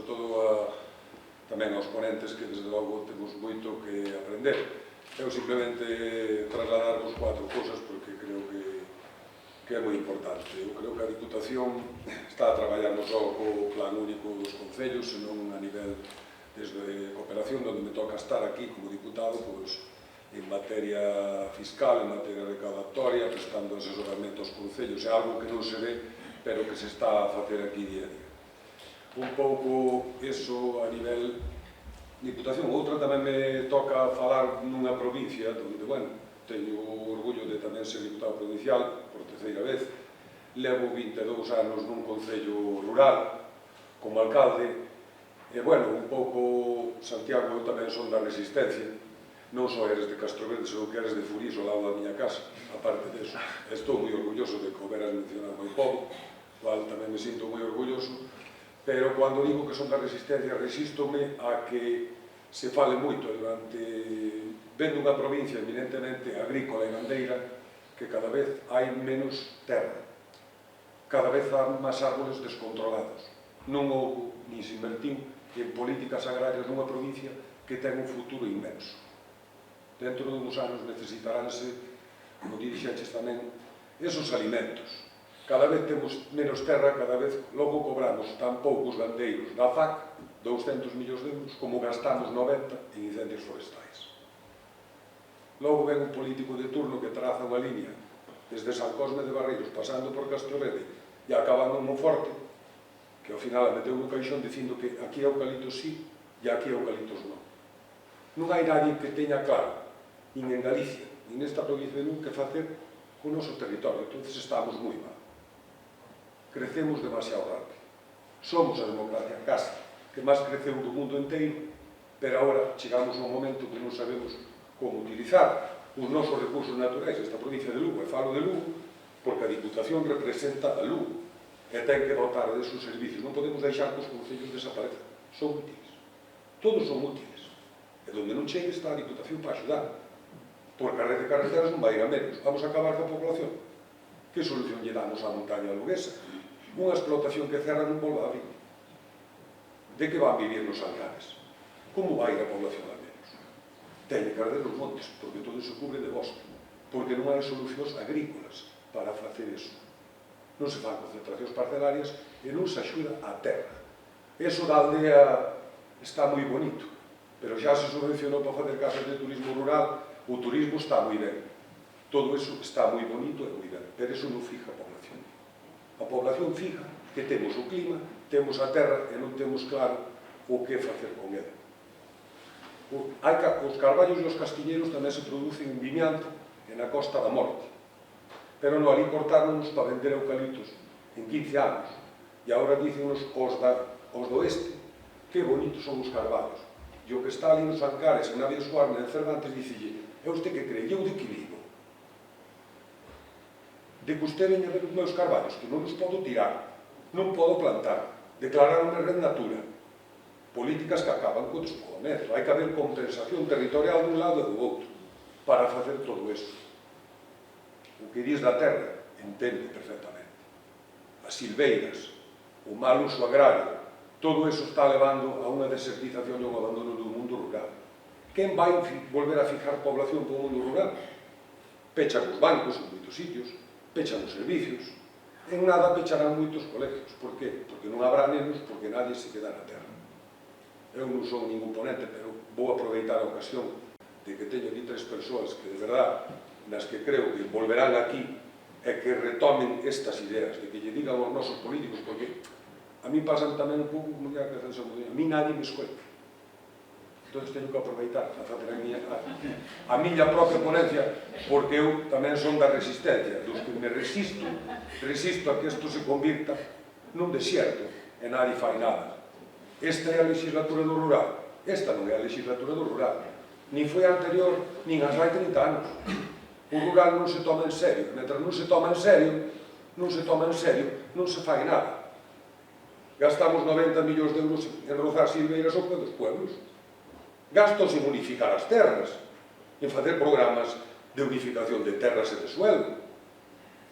sobre todo tamén aos ponentes que desde logo temos moito que aprender. Eu simplemente trasladar os 4 cousas porque creo que é moi importante. Eu creo que a Diputación está a traballar non só co plan único dos concellos, senón a nivel desde cooperación, onde me toca estar aquí como diputado, pois, en materia fiscal, en materia recaudatoria, prestando asesoramento aos concellos. É algo que non se ve, pero que se está a facer aquí día a día. Un pouco iso a nivel Diputación. Outra tamén me toca falar nunha provincia onde, bueno, teño o orgullo de tamén ser diputado provincial por terceira vez. Levo 22 anos nun concello rural como alcalde e, bueno, un pouco Santiago, eu tamén son da Resistencia. Non só eres de Castroverde, senón que eres de Furís, ao lado da miña casa. Aparte disso, estou moi orgulloso de que o veras mencionar o meu povo, cual tamén me sinto moi orgulloso. Pero cando digo que son da Resistencia, resístome a que se fale moito durante vendo unha provincia eminentemente agrícola e gandeira que cada vez hai menos terra, cada vez há máis árboles descontrolados. Non houve, nin se invertiu en políticas agrarias nunha provincia que ten un futuro inmenso. Dentro de uns anos necesitaránse, como dirixentes tamén, esos alimentos. Cada vez temos menos terra, cada vez logo cobramos tan poucos gandeiros da FAC, 200 millóns de euros, como gastamos 90 en incendios forestais. Logo ven un político de turno que traza unha línea desde San Cosme de Barreiros, pasando por Castroverde e acabando en Monforte, que ao final a meteu no caixón dicindo que aquí é eucaliptos sí e aquí é eucaliptos non. Non hai nadie que teña claro, nin en Galicia, nin nesta provincia de Lugo, que facer co noso territorio. Entón estamos moi mal. Crecemos demasiado rápido. Somos a democracia casa que máis creceu do mundo inteiro, pero agora chegamos a un momento que non sabemos como utilizar os nosos recursos naturais desta provincia de Lugo. E falo de Lugo porque a Diputación representa a Lugo e ten que dotar de seus servicios. Non podemos deixar que os concellos desaparezcan. Son útiles. Todos son útiles. E onde non chegue está a Diputación para axudar. Porque a rede de carreteras non vai ir a menos. Vamos a acabar coa población. Que solución lle damos á montaña luguesa? Unha explotación que cerra non volva a abrir. De que van vivir nos algares? Como vai ir a población a menos? Teñen que arder os montes, porque todo iso cubre de bosque, porque non hai solucións agrícolas para facer iso. Non se fan concentracións parcelarias e non se axuda a terra. Eso da aldea está moi bonito, pero xa se subvencionou para facer casas de turismo rural. O turismo está moi ben. Todo iso está moi bonito e moi ben, pero iso non fija a población. A población fija que temos o clima, temos a terra e non temos claro o que facer con ela. Os carballos e os castiñeiros tamén se producen en Vimianto e na Costa da Morte. Pero non ali cortáronos para vender eucaliptos en 15 anos. E agora dícenos os do oeste que bonitos son os carballos. E o que está ali nos Ancares, en Navia Suarna, en Cervantes, dicille: é usted que cree? Eu de que vivo? De que usted veña ver os meus carballos, que non os podo tirar, non podo plantar, declarar unha red natura, políticas que acaban co despoboamento. Hai que haber compensación territorial dun lado e do outro para facer todo iso. O que dis da terra, entende perfectamente. As silveiras, o mal uso agrario, todo iso está levando a unha desertización e un abandono do mundo rural. Quen vai volver a fijar población para o mundo rural? Pechan os bancos en moitos sitios, pechan os servicios, en nada pecharán moitos colegios. Por qué? Porque non habrá nenos, porque nadie se queda na terra. Eu non son ningún ponente, pero vou aproveitar a ocasión de que teño aquí 3 persoas que, de verdad, nas que creo que volverán aquí e que retomen estas ideas, de que lle digan aos nosos políticos, porque a mí pasan tamén un pouco como que a mí nadie me escoita. Entón teño que aproveitar a facer a miña propia ponencia, porque eu tamén son da resistencia, dos que me resisto a que isto se convirta nun desierto e nadie fai nada. Esta é a legislatura do rural. Esta non é a legislatura do rural. Nin foi a anterior, nin as hai 30 anos. O rural non se toma en serio. Mentre non se toma en serio, non se fai nada. Gastamos 90 millóns de euros en rozar silveiras ao pé dos pueblos. Gastos en unificar as terras, en facer programas de unificación de terras e de suelo.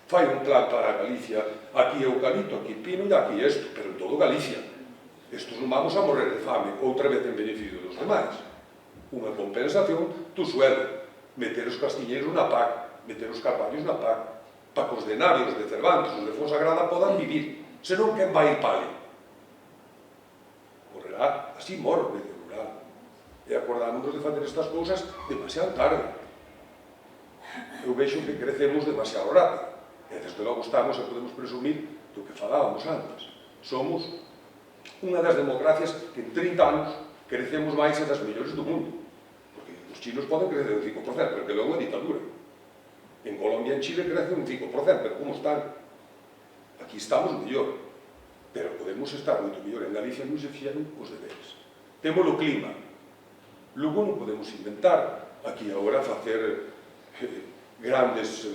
Fai un plan para Galicia, aquí eucalipto, aquí pino e aquí isto, pero en todo Galicia. estos non vamos a morrer de fame outra vez en beneficio dos demais. Unha compensación do sueldo, meter os castiñeiros na PAC, meter os carballos na PAC, para que os denarios de Cervantes ou de Fonsagrada podan vivir, senón quen vai ir para ali? Morrerá, así morre o medio rural. E acordámonos de facer estas cousas demasiado tarde. Eu vexo que crecemos demasiado rápido, e desde logo estamos e podemos presumir do que falábamos antes. Somos unha das democracias que en 30 anos crecemos máis e das mellores do mundo. Porque os chinos poden crecer un 5%, pero que logo é ditadura. En Colombia e en Chile crecen un 5%, pero como están? Aquí estamos mellor, pero podemos estar moito mellor. En Galicia non se fixeron os deberes. Temos o clima. Logo non podemos inventar aquí agora facer grandes,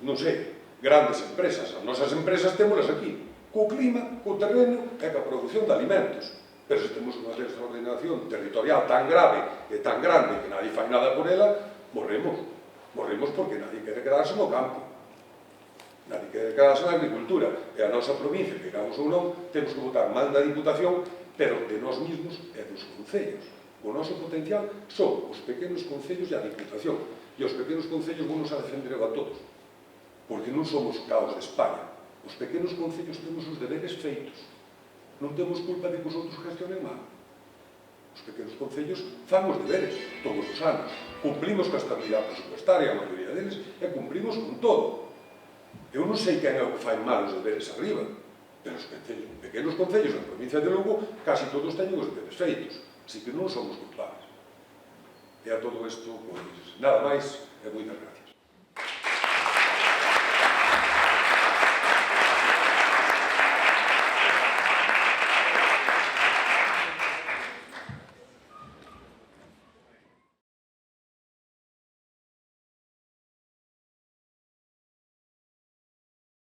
non sei, grandes empresas. As nosas empresas témolas aquí, co clima, co terreno e ca produción de alimentos. Pero se temos unha desordenación territorial tan grave e tan grande que nadie fai nada por ela, morremos. Morremos porque nadie quere quedarse no campo. Nadie quere quedarse na agricultura. E a nosa provincia, queramos ou non, temos que votar mal da Diputación, pero de nós mesmos e dos concellos. O noso potencial son os pequenos concellos e a Diputación. E os pequenos concellos vamos a defender a todos. Porque non somos caos de España. Os pequenos concellos temos os deberes feitos. Non temos culpa de que os outros gestionen mal. Os pequenos concellos fan os deberes todos os anos. Cumplimos con a estabilidade presupuestaria, a maioría deles, e cumplimos con todo. Eu non sei quen é o que fai mal os deberes arriba, pero os pequenos concellos da provincia de Lugo casi todos teñen os deberes feitos, así que non somos culpables. E a todo isto, pois, nada máis, e moitas gracias.